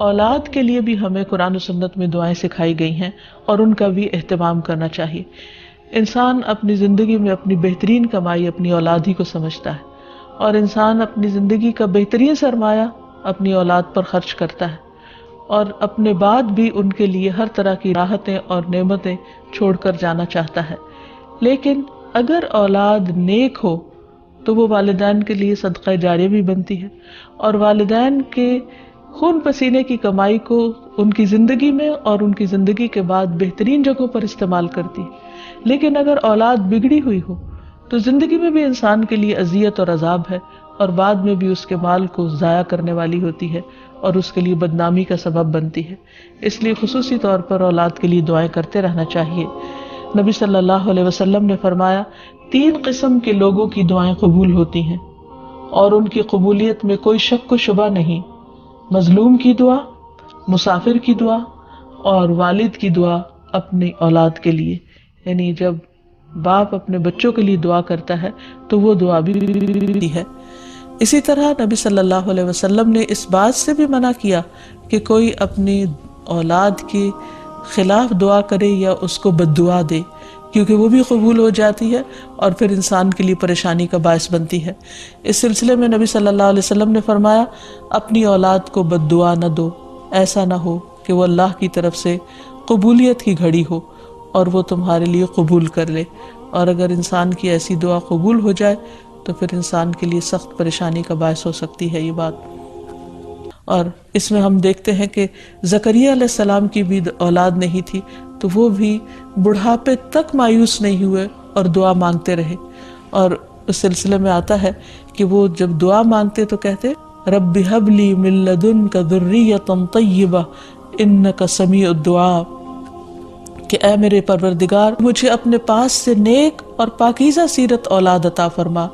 اولاد کے لیے بھی ہمیں قرآن و سنت میں دعائیں سکھائی گئی ہیں اور ان کا بھی اہتمام کرنا چاہیے. انسان اپنی زندگی میں اپنی بہترین کمائی اپنی اولاد ہی کو سمجھتا ہے، اور انسان اپنی زندگی کا بہترین سرمایہ اپنی اولاد پر خرچ کرتا ہے، اور اپنے بعد بھی ان کے لیے ہر طرح کی راحتیں اور نعمتیں چھوڑ کر جانا چاہتا ہے. لیکن اگر اولاد نیک ہو تو وہ والدین کے لیے صدقہ جاریہ بھی بنتی ہے، اور والدین کے خون پسینے کی کمائی کو ان کی زندگی میں اور ان کی زندگی کے بعد بہترین جگہوں پر استعمال کرتی ہے. لیکن اگر اولاد بگڑی ہوئی ہو تو زندگی میں بھی انسان کے لیے اذیت اور عذاب ہے، اور بعد میں بھی اس کے مال کو ضائع کرنے والی ہوتی ہے اور اس کے لیے بدنامی کا سبب بنتی ہے. اس لیے خصوصی طور پر اولاد کے لیے دعائیں کرتے رہنا چاہیے. نبی صلی اللہ علیہ وسلم نے فرمایا 3 قسم کے لوگوں کی دعائیں قبول ہوتی ہیں اور ان کی قبولیت میں کوئی شک و شبہ نہیں: مظلوم کی دعا، مسافر کی دعا، اور والد کی دعا اپنی اولاد کے لیے. یعنی جب باپ اپنے بچوں کے لیے دعا کرتا ہے تو وہ دعا بھی ہے. اسی طرح نبی صلی اللہ علیہ وسلم نے اس بات سے بھی منع کیا کہ کوئی اپنی اولاد کے خلاف دعا کرے یا اس کو بد دعا دے، کیونکہ وہ بھی قبول ہو جاتی ہے اور پھر انسان کے لیے پریشانی کا باعث بنتی ہے. اس سلسلے میں نبی صلی اللہ علیہ وسلم نے فرمایا اپنی اولاد کو بد دعا نہ دو، ایسا نہ ہو کہ وہ اللہ کی طرف سے قبولیت کی گھڑی ہو اور وہ تمہارے لیے قبول کر لے. اور اگر انسان کی ایسی دعا قبول ہو جائے تو پھر انسان کے لیے سخت پریشانی کا باعث ہو سکتی ہے یہ بات. اور اس میں ہم دیکھتے ہیں کہ زکریا علیہ السلام کی بھی اولاد نہیں تھی تو وہ بھی بڑھاپے تک مایوس نہیں ہوئے اور دعا مانگتے رہے. اور اس سلسلے میں آتا ہے کہ وہ جب دعا مانگتے تو کہتے رب ہب لی من لدنک ذریۃ طیبہ انک سمیع الدعاء، کہ اے میرے پروردگار مجھے اپنے پاس سے نیک اور پاکیزہ سیرت اولاد عطا فرما،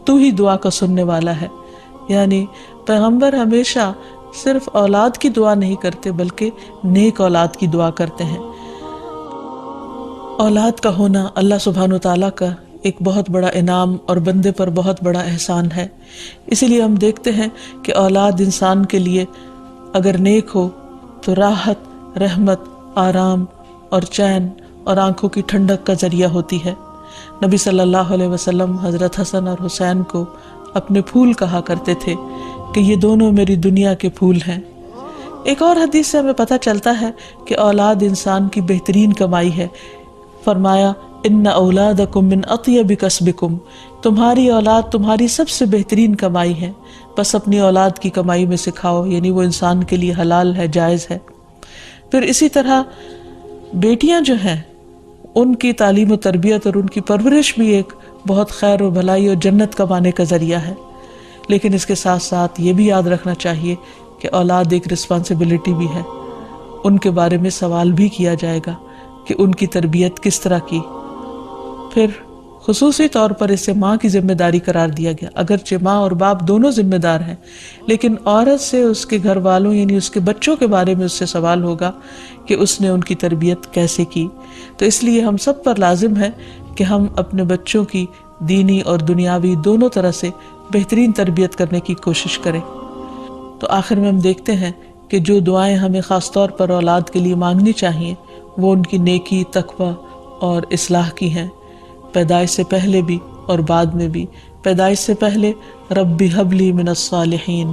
تو ہی دعا کا سننے والا ہے. یعنی پیغمبر ہمیشہ صرف اولاد کی دعا نہیں کرتے بلکہ نیک اولاد کی دعا کرتے ہیں. اولاد کا ہونا اللہ سبحانہ وتعالیٰ کا ایک بہت بڑا انعام اور بندے پر بہت بڑا احسان ہے. اسی لیے ہم دیکھتے ہیں کہ اولاد انسان کے لیے اگر نیک ہو تو راحت، رحمت، آرام اور چین اور آنکھوں کی ٹھنڈک کا ذریعہ ہوتی ہے. نبی صلی اللہ علیہ وسلم حضرت حسن اور حسین کو اپنے پھول کہا کرتے تھے کہ یہ دونوں میری دنیا کے پھول ہیں. ایک اور حدیث سے ہمیں پتہ چلتا ہے کہ اولاد انسان کی بہترین کمائی ہے. فرمایا ان اولادکم من اطیب کسبکم، تمہاری اولاد تمہاری سب سے بہترین کمائی ہے، بس اپنی اولاد کی کمائی میں سکھاؤ، یعنی وہ انسان کے لیے حلال ہے، جائز ہے. پھر اسی طرح بیٹیاں جو ہیں ان کی تعلیم و تربیت اور ان کی پرورش بھی ایک بہت خیر و بھلائی اور جنت کمانے کا ذریعہ ہے. لیکن اس کے ساتھ ساتھ یہ بھی یاد رکھنا چاہیے کہ اولاد ایک رسپانسبلٹی بھی ہے، ان کے بارے میں سوال بھی کیا جائے گا کہ ان کی تربیت کس طرح کی. پھر خصوصی طور پر اسے ماں کی ذمہ داری قرار دیا گیا. اگرچہ ماں اور باپ دونوں ذمہ دار ہیں، لیکن عورت سے اس کے گھر والوں یعنی اس کے بچوں کے بارے میں اس سے سوال ہوگا کہ اس نے ان کی تربیت کیسے کی. تو اس لیے ہم سب پر لازم ہے کہ ہم اپنے بچوں کی دینی اور دنیاوی دونوں طرح سے بہترین تربیت کرنے کی کوشش کریں. تو آخر میں ہم دیکھتے ہیں کہ جو دعائیں ہمیں خاص طور پر اولاد کے لیے مانگنی چاہیے وہ ان کی نیکی، تقوی اور اصلاح کی ہیں، پیدائش سے پہلے بھی اور بعد میں بھی. پیدائش سے پہلے رب ہب لی من الصالحین،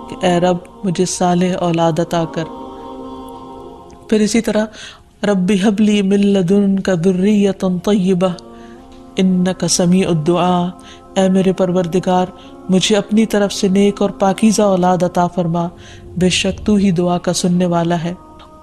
کہ اے رب مجھے صالح اولاد عطا کر. پھر اسی طرح رب ہب لی من لدنک ذریۃ طیبہ انک سمیع الدعاء، اے میرے پروردگار مجھے اپنی طرف سے نیک اور پاکیزہ اولاد عطا فرما، بے شک تو ہی دعا کا سننے والا ہے.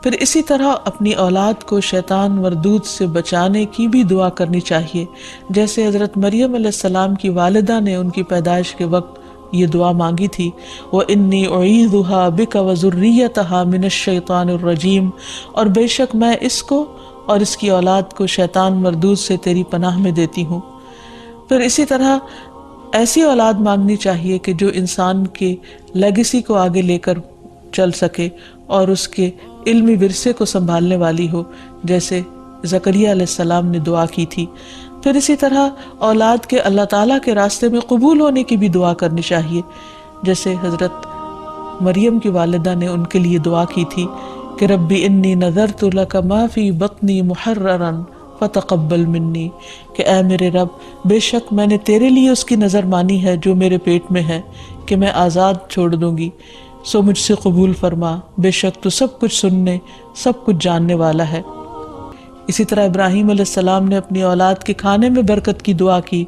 پھر اسی طرح اپنی اولاد کو شیطان مردود سے بچانے کی بھی دعا کرنی چاہیے، جیسے حضرت مریم علیہ السلام کی والدہ نے ان کی پیدائش کے وقت یہ دعا مانگی تھی وَإِنِّي أُعِيذُهَا بِكَ وَذُرِّيَّتَهَا مِنَ الشَّيْطَانِ الرَّجِيمِ، اور بے شک میں اس کو اور اس کی اولاد کو شیطان مردود سے تیری پناہ میں دیتی ہوں. پھر اسی طرح ایسی اولاد مانگنی چاہیے کہ جو انسان کے لیگیسی کو آگے لے کر چل سکے اور اس کے علمی ورثے کو سنبھالنے والی ہو، جیسے زکریا علیہ السلام نے دعا کی تھی. پھر اسی طرح اولاد کے اللہ تعالیٰ کے راستے میں قبول ہونے کی بھی دعا کرنی چاہیے، جیسے حضرت مریم کی والدہ نے ان کے لیے دعا کی تھی کہ ربی انی نذرت لک ما فی بطنی محررا فتقبل منی، کہ اے میرے رب بے شک میں نے تیرے لیے اس کی نظر مانی ہے جو میرے پیٹ میں ہے کہ میں آزاد چھوڑ دوں گی، سو مجھ سے قبول فرما، بے شک تو سب کچھ سننے سب کچھ جاننے والا ہے۔ اسی طرح ابراہیم علیہ السلام نے اپنی اولاد کے کھانے میں برکت کی دعا کی،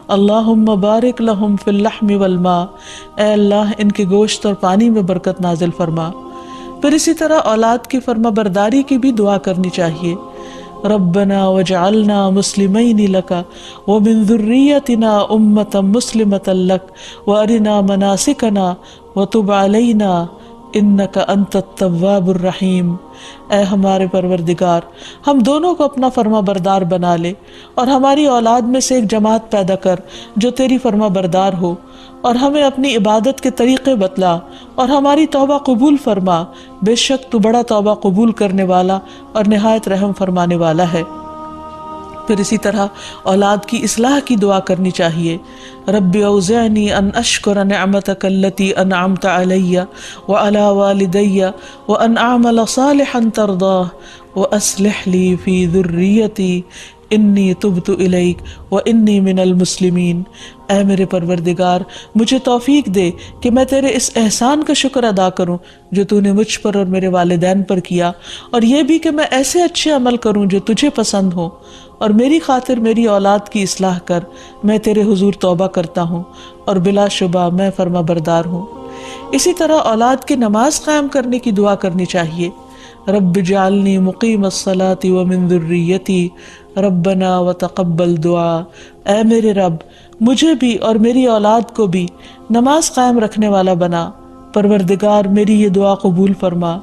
اللہم بارک لہم فی اللحم والماء، اے اللہ ان کے گوشت اور پانی میں برکت نازل فرما۔ پھر اسی طرح اولاد کی فرما برداری کی بھی دعا کرنی چاہیے، ربنا وجعلنا مسلمین لک ومن ذریتنا امۃ مسلمۃ لک وارنا مناسکنا وتب علینا انک انت التواب الرحیم۔ اے ہمارے پروردگار، ہم دونوں کو اپنا فرما بردار بنا لے اور ہماری اولاد میں سے ایک جماعت پیدا کر جو تیری فرما بردار ہو، اور ہمیں اپنی عبادت کے طریقے بتلا اور ہماری توبہ قبول فرما، بے شک تو بڑا توبہ قبول کرنے والا اور نہایت رحم فرمانے والا ہے۔ پھر اسی طرح اولاد کی اصلاح کی دعا کرنی چاہیے، رب اوزعنی ان اشکر نعمتک التی انعمت علی وعلی والدی وان اعمل صالحا ترضاہ واصلح لی فی ذریتی انی تبت الیک وانی من المسلمین۔ اے میرے پروردگار مجھے توفیق دے کہ میں تیرے اس احسان کا شکر ادا کروں جو تو نے مجھ پر اور میرے والدین پر کیا، اور یہ بھی کہ میں ایسے اچھے عمل کروں جو تجھے پسند ہو، اور میری خاطر میری اولاد کی اصلاح کر، میں تیرے حضور توبہ کرتا ہوں اور بلا شبہ میں فرما بردار ہوں۔ اسی طرح اولاد کی نماز قائم کرنے کی دعا کرنی چاہیے، رب اجعلنی مقیم الصلاۃ ومن ذریتی ربنا وتقبل دعا۔ اے میرے رب مجھے بھی اور میری اولاد کو بھی نماز قائم رکھنے والا بنا، پروردگار میری یہ دعا قبول فرما۔